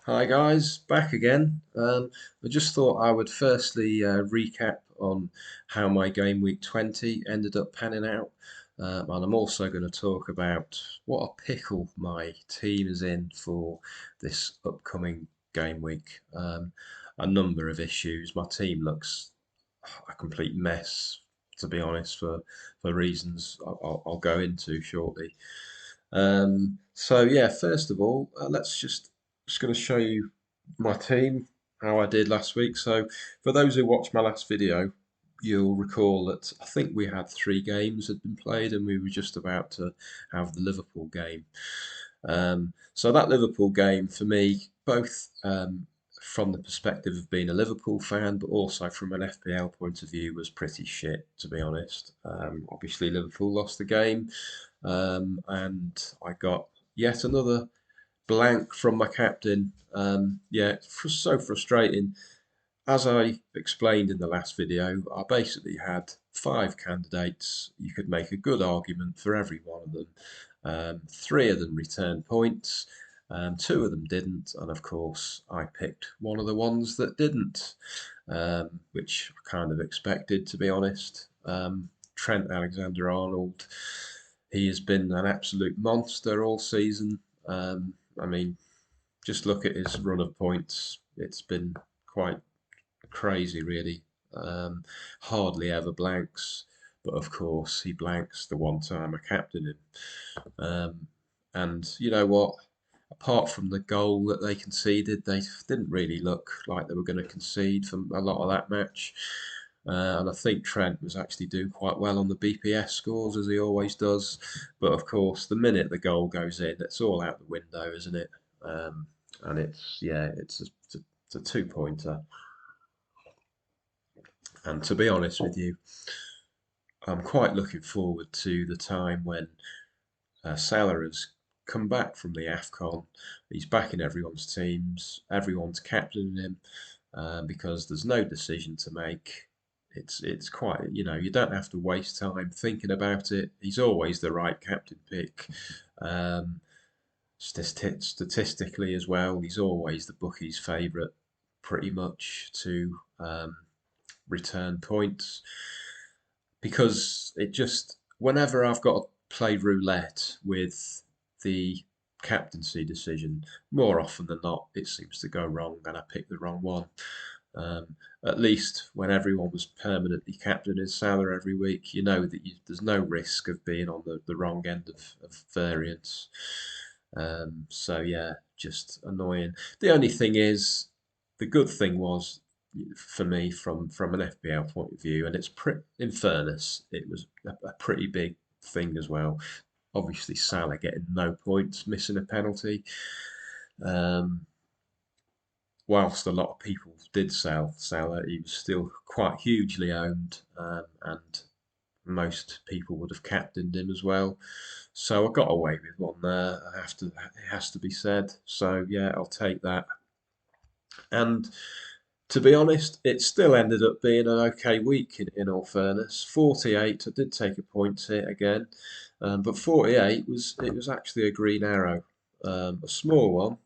Hi guys, back again. I just thought I would firstly recap on how my game week 20 ended up panning out. And I'm also going to talk about what a pickle my team is in for this upcoming game week. A number of issues. My team looks a complete mess, to be honest, for reasons I'll go into shortly. So yeah, first of all, let's just going to show you my team, how I did last week. So for those who watched my last video, you'll recall that I think we had 3 games had been played, and we were just about to have the Liverpool game. So that Liverpool game for me, both from the perspective of being a Liverpool fan, but also from an FPL point of view, was pretty shit, to be honest. Obviously, Liverpool lost the game, and I got yet another blank from my captain. Yeah, so frustrating. As I explained in the last video, I basically had 5 candidates. You could make a good argument for every one of them. 3 of them returned points, 2 of them didn't, and of course I picked one of the ones that didn't, which I kind of expected, to be honest. Trent Alexander-Arnold, he has been an absolute monster all season. I mean, just look at his run of points. It's been quite crazy, really. Hardly ever blanks, but of course he blanks the one time I captained him. And you know what? Apart from the goal that they conceded, they didn't really look like they were going to concede from a lot of that match. And I think Trent was actually doing quite well on the BPS scores, as he always does. But of course, the minute the goal goes in, it's all out the window, isn't it? And it's a 2-pointer. And to be honest with you, I'm quite looking forward to the time when Salah has come back from the AFCON. He's back in everyone's teams. Everyone's captaining him because there's no decision to make. It's quite, you don't have to waste time thinking about it. He's always the right captain pick. Um, Statistically as well, he's always the bookie's favourite, pretty much, to return points, because it just, whenever I've got to play roulette with the captaincy decision, more often than not it seems to go wrong and I pick the wrong one. At least when everyone was permanently captain in Salah every week, you know that there's no risk of being on the wrong end of variance. So yeah, just annoying. The only thing is, the good thing was, for me, from an FPL point of view, and in fairness, it was a pretty big thing as well. Obviously, Salah getting no points, missing a penalty. Um, whilst a lot of people did sell Salah, he was still quite hugely owned, and most people would have captained him as well. So I got away with one there. It has to be said. So yeah, I'll take that. And to be honest, it still ended up being an okay week in all fairness. 48, I did take a point hit again, but 48 was actually a green arrow, a small one,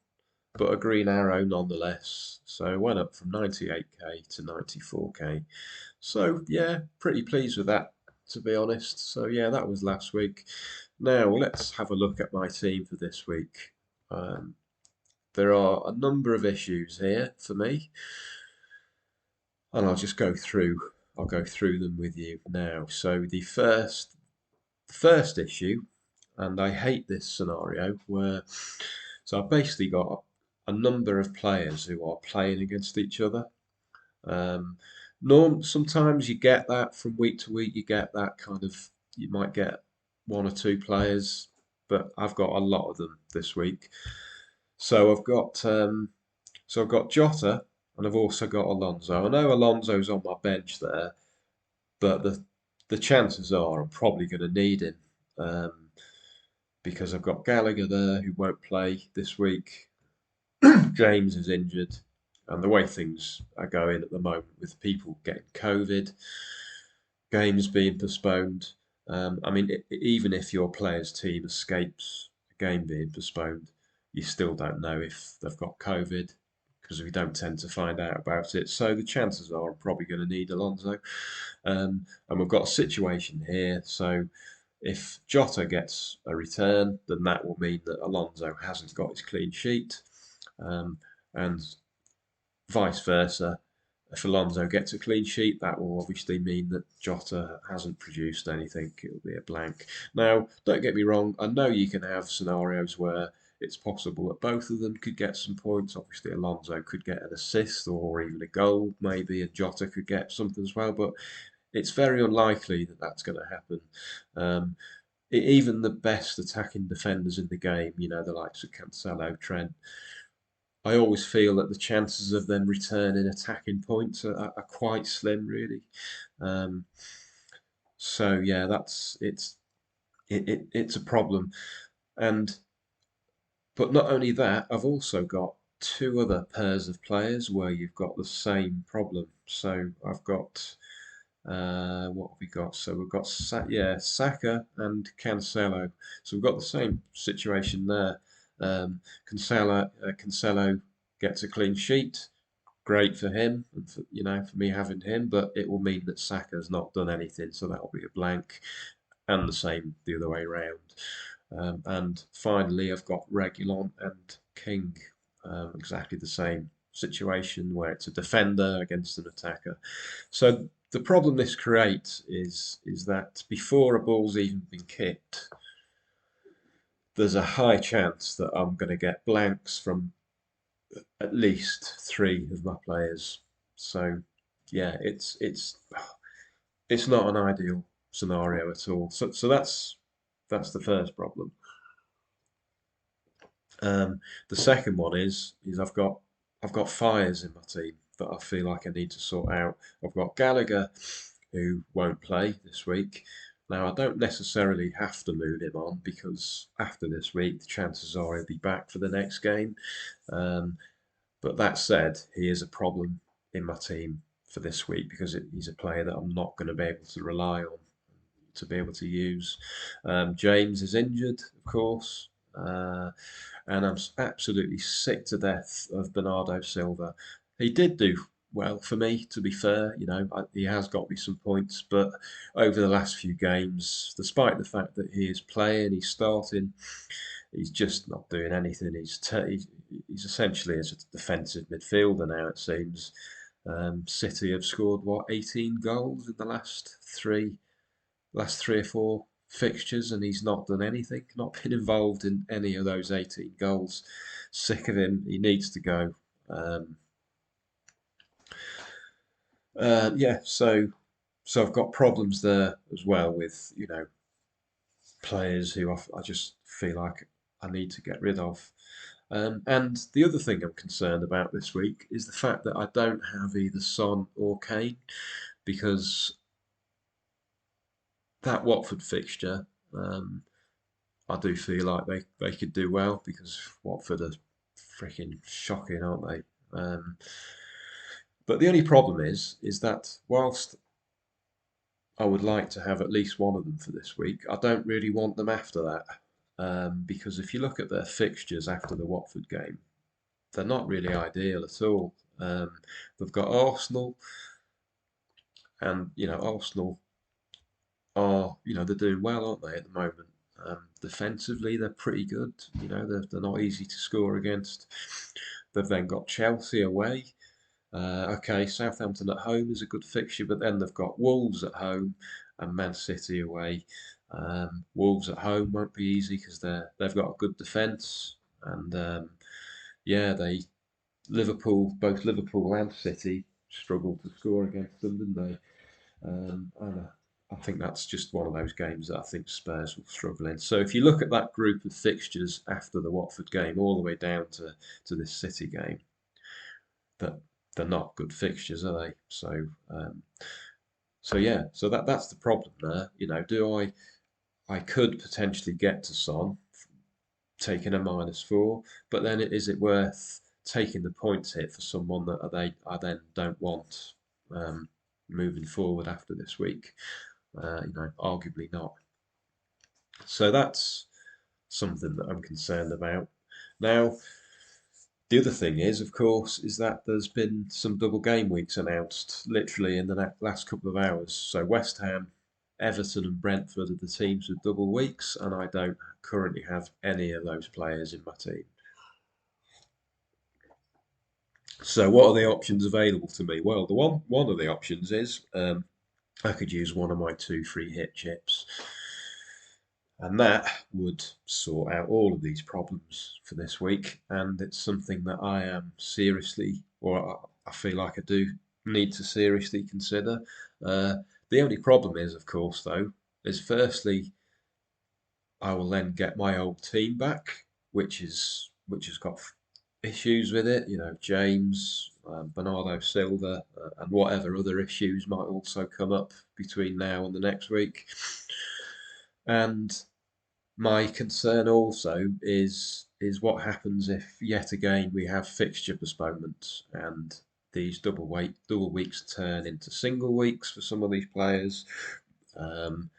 but a green arrow nonetheless. So it went up from 98k to 94k. So yeah, pretty pleased with that, to be honest. So yeah, that was last week. Now let's have a look at my team for this week. There are a number of issues here for me, and I'll go through them with you now. So the first issue, and I hate this scenario, where so I've basically got a number of players who are playing against each other. Um, Sometimes you get that from week to week. You get that kind of, you might get 1 or 2 players, but I've got a lot of them this week. So I've got Jota, and I've also got Alonso. I know Alonso's on my bench there, but the chances are I'm probably going to need him, um, because I've got Gallagher there who won't play this week. James is injured, and the way things are going at the moment with people getting COVID, games being postponed. I mean, even if your player's team escapes a game being postponed, you still don't know if they've got COVID because we don't tend to find out about it. So the chances are I'm probably going to need Alonso. And we've got a situation here. So if Jota gets a return, then that will mean that Alonso hasn't got his clean sheet. And vice versa. If Alonso gets a clean sheet, that will obviously mean that Jota hasn't produced anything. It'll be a blank. Now, don't get me wrong. I know you can have scenarios where it's possible that both of them could get some points. Obviously, Alonso could get an assist or even a goal, maybe, and Jota could get something as well. But it's very unlikely that that's going to happen. Even the best attacking defenders in the game, you know, the likes of Cancelo, Trent, I always feel that the chances of them returning attacking points are quite slim, really. Um, so yeah, it's a problem. And but not only that, I've also got two other pairs of players where you've got the same problem. So I've got what have we got? So we've got Saka and Cancelo. So we've got the same situation there. Cancelo gets a clean sheet. Great for him, and for, you know, for me having him. But it will mean that Saka's not done anything, so that will be a blank. And the same the other way around. And finally, I've got Regulon and King. Exactly the same situation where it's a defender against an attacker. So the problem this creates is that before a ball's even been kicked, there's a high chance that I'm going to get blanks from at least three of my players. So yeah, it's not an ideal scenario at all. So that's the first problem. The second one is I've got fires in my team that I feel like I need to sort out. I've got Gallagher, who won't play this week. Now I don't necessarily have to move him on because after this week the chances are he'll be back for the next game. But that said, he is a problem in my team for this week because he's a player that I'm not going to be able to rely on to be able to use. James is injured, of course. And I'm absolutely sick to death of Bernardo Silva. He did do well for me, to be fair. You know, he has got me some points, but over the last few games, despite the fact that he is playing, he's starting, he's just not doing anything. He's essentially as a defensive midfielder now, it seems. City have scored what 18 goals in the last three or four fixtures, and he's not done anything, not been involved in any of those 18 goals. Sick of him. He needs to go. Yeah, so I've got problems there as well with, you know, players who I just feel like I need to get rid of. And the other thing I'm concerned about this week is the fact that I don't have either Son or Kane, because that Watford fixture, I do feel like they could do well because Watford are freaking shocking, aren't they? But the only problem is that whilst I would like to have at least one of them for this week, I don't really want them after that. Because if you look at their fixtures after the Watford game, they're not really ideal at all. They've got Arsenal, and you know Arsenal are, you know, they're doing well, aren't they, at the moment? Defensively, they're pretty good. You know, they're not easy to score against. They've then got Chelsea away. Okay, Southampton at home is a good fixture, but then they've got Wolves at home and Man City away. Wolves at home won't be easy because they've got a good defence, and yeah, both Liverpool and City struggled to score against them, didn't they? And I think that's just one of those games that I think Spurs will struggle in. So if you look at that group of fixtures after the Watford game, all the way down to this City game, that they're not good fixtures, are they? So yeah, so that's the problem there. You know, I could potentially get to Son, taking a -4, but then is it worth taking the points hit for someone that I then don't want moving forward after this week? You know, arguably not. So that's something that I'm concerned about. Now, the other thing is, of course, is that there's been some double game weeks announced literally in the last couple of hours. So West Ham, Everton and Brentford are the teams with double weeks, and I don't currently have any of those players in my team. So what are the options available to me? Well, the one of the options is I could use one of my two free hit chips. And that would sort out all of these problems for this week. And it's something that I am seriously, or I feel like I do need to seriously consider. The only problem is, of course, though, is firstly, I will then get my old team back, which has got issues with it. You know, James, Bernardo Silva, and whatever other issues might also come up between now and the next week. And my concern also is what happens if yet again we have fixture postponements and these double weeks turn into single weeks for some of these players. Um,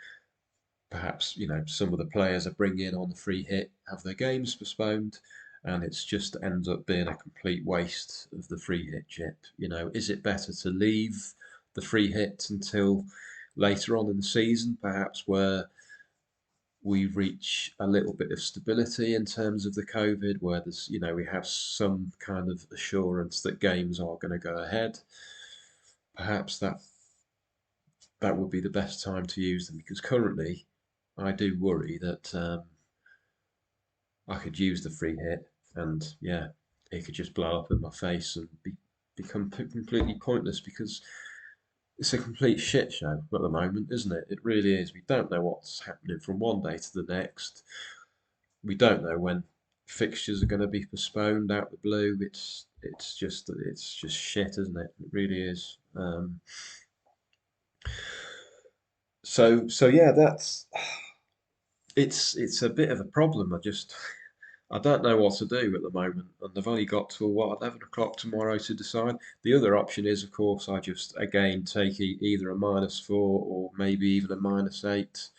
Perhaps some of the players are bringing on the free hit have their games postponed, and it's just ends up being a complete waste of the free hit chip. Is it better to leave the free hit until later on in the season, perhaps where we reach a little bit of stability in terms of the COVID, where we have some kind of assurance that games are going to go ahead. Perhaps that would be the best time to use them, because currently I do worry that I could use the free hit and yeah, it could just blow up in my face and become completely pointless, because it's a complete shit show at the moment, isn't it? It really is. We don't know what's happening from one day to the next. We don't know when fixtures are going to be postponed out the blue. It's just shit, isn't it? It really is. So yeah, it's a bit of a problem. I don't know what to do at the moment, and I've only got till 11 o'clock tomorrow to decide. The other option is, of course, I just again take either a -4 or maybe even a -8.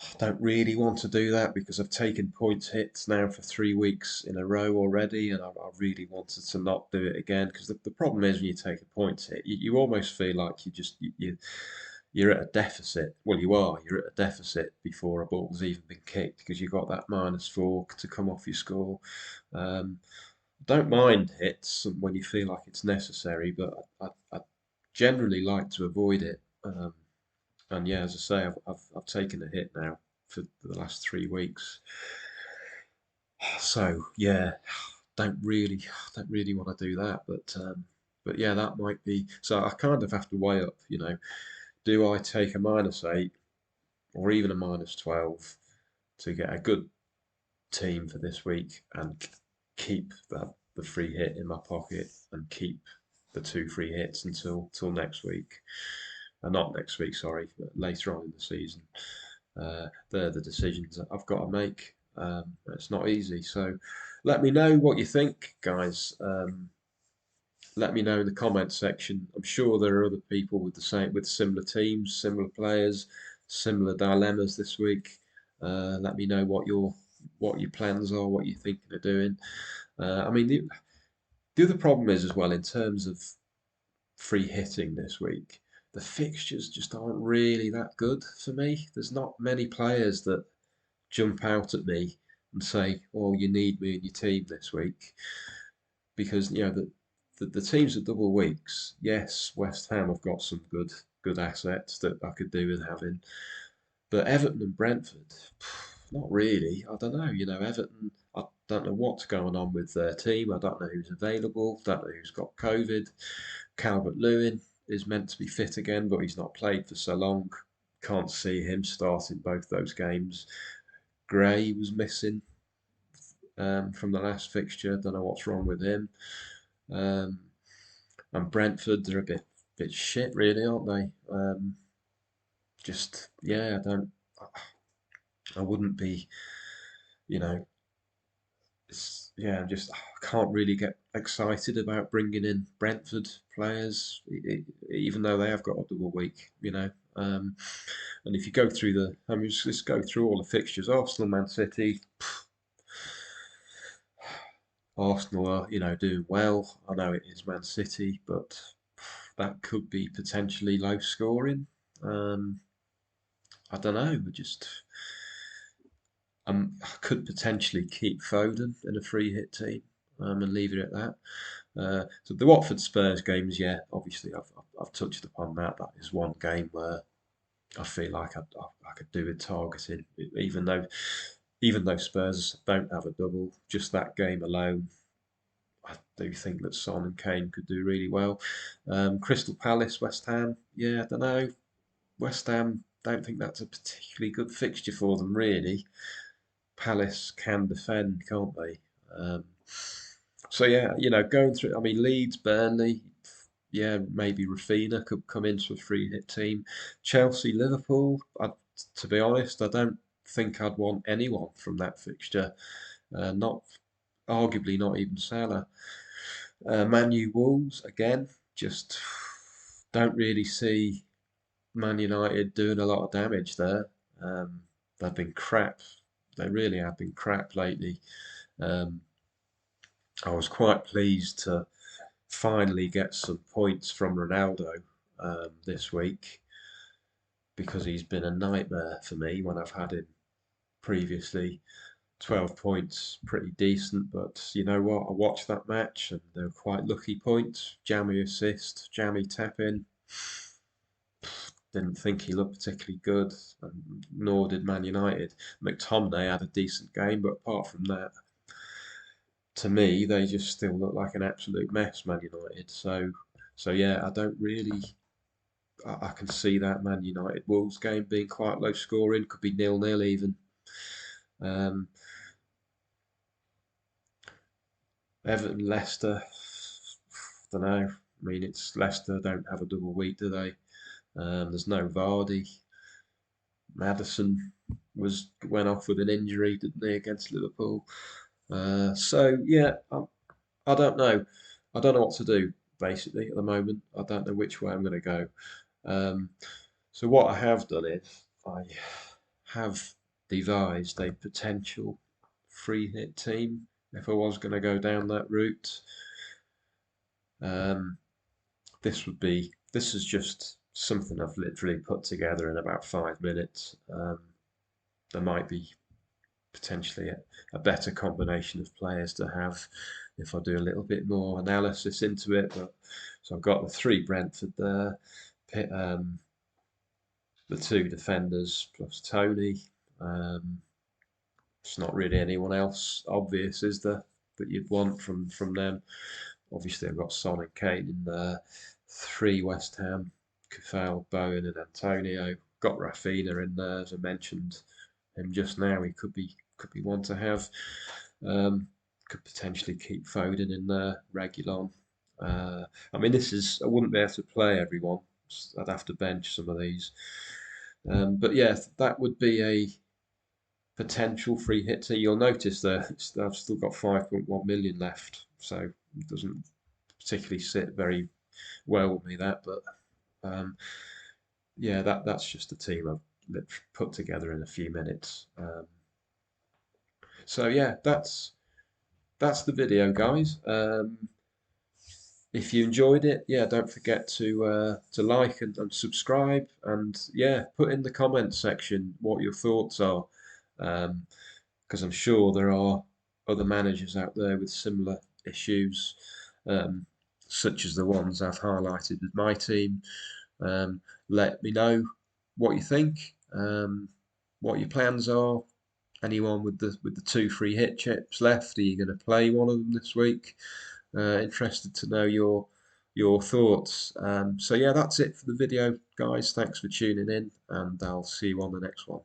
I don't really want to do that because I've taken points hits now for 3 weeks in a row already, and I really wanted to not do it again, because the problem is when you take a points hit, you almost feel like you're at a deficit. Well, you are. You're at a deficit before a ball's even been kicked, because you've got that -4 to come off your score. Um, don't mind hits when you feel like it's necessary, but I generally like to avoid it. And yeah, as I say, I've taken a hit now for the last 3 weeks. So yeah, don't really want to do that, but yeah, that might be. So I kind of have to weigh up. Do I take a -8 or even a -12 to get a good team for this week and keep the free hit in my pocket and keep the two free hits until next week? Not next week, sorry, but later on in the season. They're the decisions that I've got to make. It's not easy. So let me know what you think, guys. Let me know in the comments section. I'm sure there are other people with similar teams, similar players, similar dilemmas this week. Let me know what your plans are, what you're thinking of doing. I mean, the other problem is as well, in terms of free hitting this week, the fixtures just aren't really that good for me. There's not many players that jump out at me and say, "Oh, you need me in your team this week," because the teams at double weeks. Yes, West Ham have got some good assets that I could do with having, but Everton and Brentford, not really. I don't know. Everton. I don't know what's going on with their team. I don't know who's available. Don't know who's got COVID. Calvert-Lewin is meant to be fit again, but he's not played for so long. Can't see him starting both those games. Gray was missing from the last fixture. Don't know what's wrong with him. Um, and Brentford, they're a bit shit, really, aren't they? Just yeah, I wouldn't be, you know, I can't really get excited about bringing in Brentford players, even though they have got a double week. And if you go through just go through all the fixtures: Arsenal, Man City, Arsenal are, doing well. I know it is Man City, but that could be potentially low scoring. Um, I don't know. I could potentially keep Foden in a free hit team and leave it at that. So the Watford Spurs games, yeah, obviously I've touched upon that. That is one game where I feel like I could do with targeting, even though Spurs don't have a double, just that game alone, I do think that Son and Kane could do really well. Crystal Palace, West Ham, yeah, I don't know. West Ham, don't think that's a particularly good fixture for them, really. Palace can defend, can't they? Um, so yeah, going through. I mean, Leeds, Burnley, yeah, maybe Rafinha could come into a free hit team. Chelsea, Liverpool. To be honest, I don't think I'd want anyone from that fixture. Not arguably not even Salah. Man U, Wolves again. Just don't really see Man United doing a lot of damage there. Um, they've been crap. They really have been crap lately. Um, I was quite pleased to finally get some points from Ronaldo this week because he's been a nightmare for me when I've had him previously. 12 points, pretty decent, but you know what? I watched that match and they were quite lucky points. Jammy assist, Jammy tap in. Didn't think he looked particularly good, and nor did Man United. McTominay had a decent game, but apart from that, to me, they just still look like an absolute mess, Man United. So yeah, I don't really. I can see that Man United Wolves game being quite low scoring. Could be 0-0 even. Um, Everton Leicester. Don't know. I mean, it's Leicester don't have a double week, do they? There's no Vardy. Maddison went off with an injury, didn't he, against Liverpool? So yeah, I don't know. I don't know what to do basically at the moment. I don't know which way I'm going to go. Um, so what I have done is I have devised a potential free hit team if I was going to go down that route. Um, this is just something I've literally put together in about 5 minutes. There might be potentially a better combination of players to have if I do a little bit more analysis into it. But so I've got the three Brentford there, the two defenders plus Tony. It's not really anyone else obvious, is there, that you'd want from them? Obviously, I've got Son and Kane in there. Three West Ham, Kufal, Bowen, and Antonio. Got Rafinha in there, as I mentioned him just now. He could be one to have. Could potentially keep Foden in there, Reguilon. I mean, I wouldn't be able to play everyone. I'd have to bench some of these. But yeah, that would be a potential free hit. So you'll notice there, I've still got 5.1 million left, so it doesn't particularly sit very well with me that. But yeah, that's just a team I've put together in a few minutes. So yeah, that's the video, guys. If you enjoyed it, yeah, don't forget to like and subscribe, and yeah, put in the comments section what your thoughts are, because I'm sure there are other managers out there with similar issues, um, such as the ones I've highlighted with my team. Let me know what you think, what your plans are. Anyone with the two free hit chips left? Are you going to play one of them this week? Interested to know your thoughts. So yeah, that's it for the video, guys. Thanks for tuning in, and I'll see you on the next one.